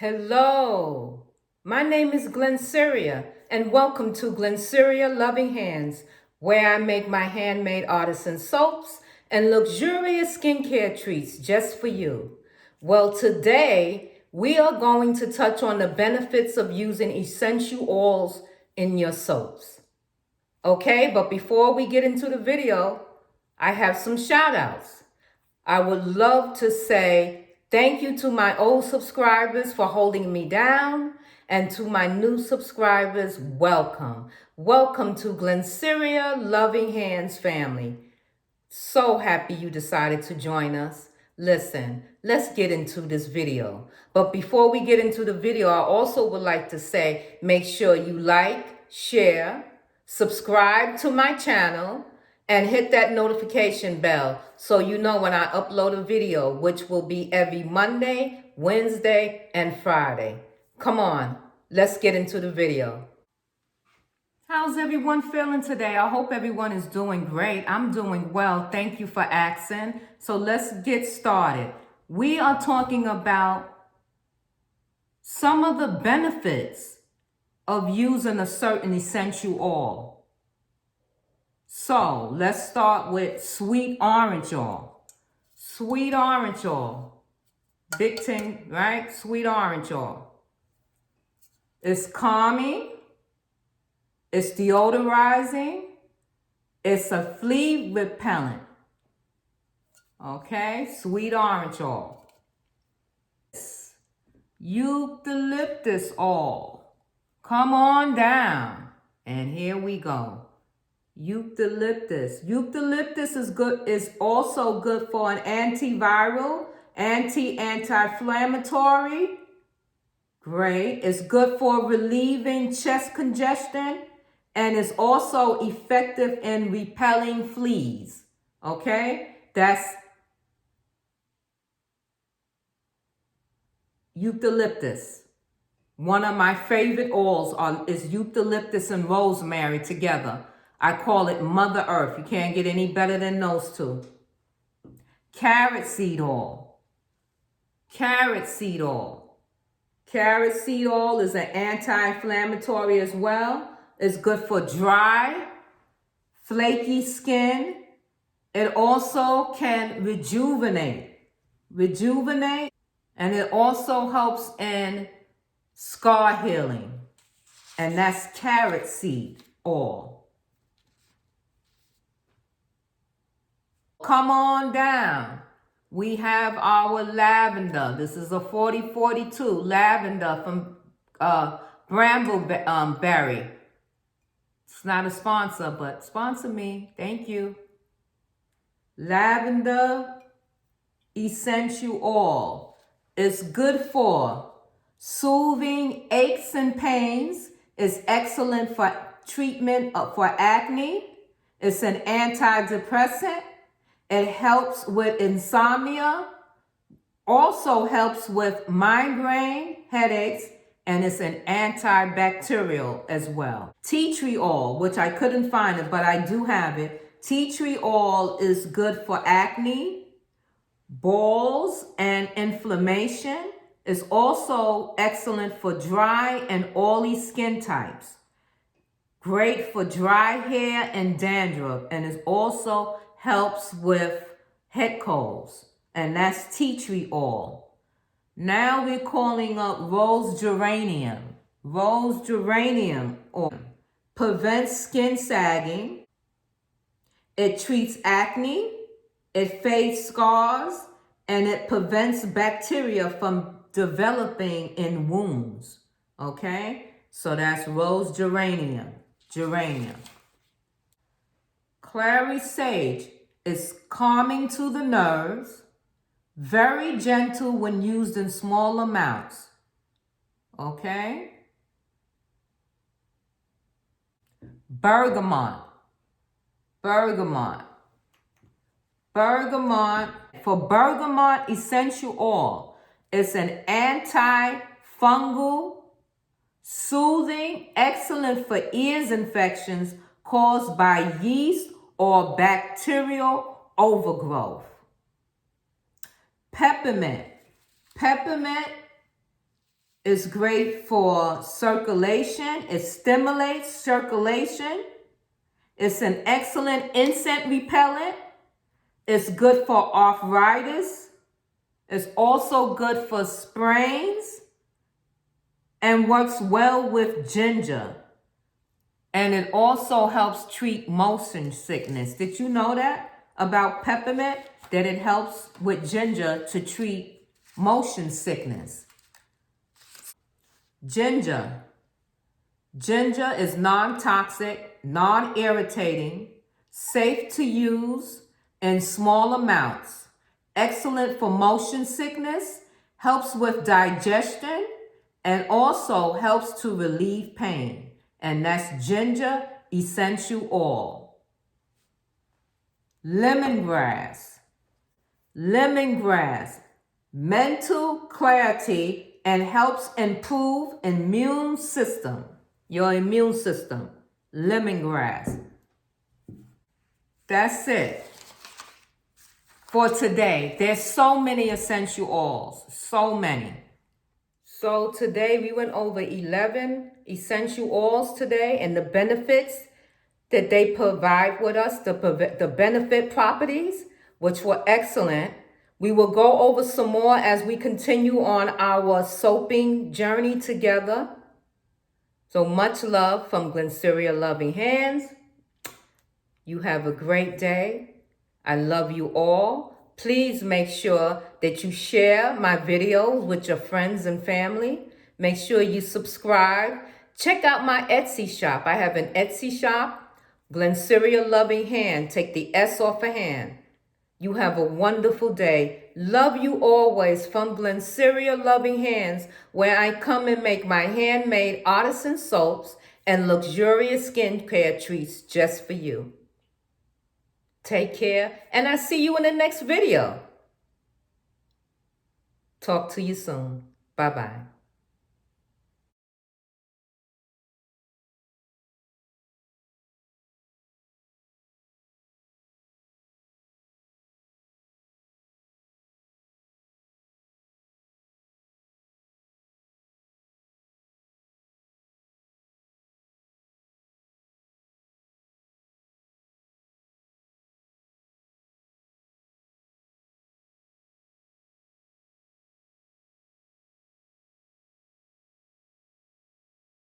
Hello, my name is Glennceria, and welcome to Glennceria Loving Hands, where I make my handmade artisan soaps and luxurious skincare treats just for you. Well, today we are going to touch on the benefits of using essential oils in your soaps. Okay, but before we get into the video, I have some shout outs. I would love to say thank you to my old subscribers for holding me down, and to my new subscribers, welcome. Welcome to Glennceria Loving Hands family. So happy you decided to join us. Listen, let's get into this video. But before we get into the video, I also would like to say, make sure you like, share, subscribe to my channel, and hit that notification bell so you know when I upload a video, which will be every Monday, Wednesday, and Friday. Come on, let's get into the video. How's everyone feeling today? I hope everyone is doing great. I'm doing well. Thank you for asking. So let's get started. We are talking about some of the benefits of using a certain essential oil. So let's start with sweet orange oil. Sweet orange oil. Big thing, right? Sweet orange oil. It's calming. It's deodorizing. It's a flea repellent. Okay, sweet orange oil. Eucalyptus oil. Come on down. And here we go. Eucalyptus. Eucalyptus is also good for an antiviral, anti-inflammatory. Great. It's good for relieving chest congestion, and it's also effective in repelling fleas. Okay? That's eucalyptus. One of my favorite oils is eucalyptus and rosemary together. I call it Mother Earth. You can't get any better than those two. Carrot seed oil. Carrot seed oil. Carrot seed oil is an anti-inflammatory as well. It's good for dry, flaky skin. It also can rejuvenate. And it also helps in scar healing. And that's carrot seed oil. Come on down. We have our lavender. This is a 4042 lavender from Brambleberry. It's not a sponsor, but sponsor me. Thank you. Lavender essential oil. It's good for soothing aches and pains. It's excellent for treatment for acne. It's an antidepressant. It helps with insomnia, also helps with migraine, headaches, and it's an antibacterial as well. Tea tree oil, which I couldn't find it, but I do have it. Tea tree oil is good for acne, boils, and inflammation. It's also excellent for dry and oily skin types. Great for dry hair and dandruff, and it also helps with head colds, and that's tea tree oil. Now we're calling up rose geranium. Rose geranium oil prevents skin sagging. It treats acne. It fades scars, and it prevents bacteria from developing in wounds. Okay, so that's rose geranium. Clary sage is calming to the nerves, very gentle when used in small amounts. Okay? Bergamot. For bergamot essential oil, it's an antifungal, soothing, excellent for ears infections caused by yeast or bacterial overgrowth. Peppermint It's great for circulation. It stimulates circulation. It's an excellent insect repellent. It's good for arthritis. It's also good for sprains and works well with ginger. And it also helps treat motion sickness. Did you know that about peppermint? That it helps with ginger to treat motion sickness. Ginger. Ginger is non-toxic, non-irritating, safe to use in small amounts, excellent for motion sickness, helps with digestion, and also helps to relieve pain. And that's ginger essential oil. Lemongrass. Lemongrass, mental clarity and helps improve immune system. Your immune system. Lemongrass. That's it for today. There's so many essential oils. So many. So today we went over 11 essential oils today and the benefits that they provide with us, the benefit properties, which were excellent. We will go over some more as we continue on our soaping journey together. So much love from Glennceria Loving Hands. You have a great day. I love you all. Please make sure that you share my videos with your friends and family. Make sure you subscribe. Check out my Etsy shop. I have an Etsy shop, Glennceria Loving Hand. Take the S off a hand. You have a wonderful day. Love you always from Glennceria Loving Hands, where I come and make my handmade artisan soaps and luxurious skincare treats just for you. Take care, and I see you in the next video. Talk to you soon. Bye-bye.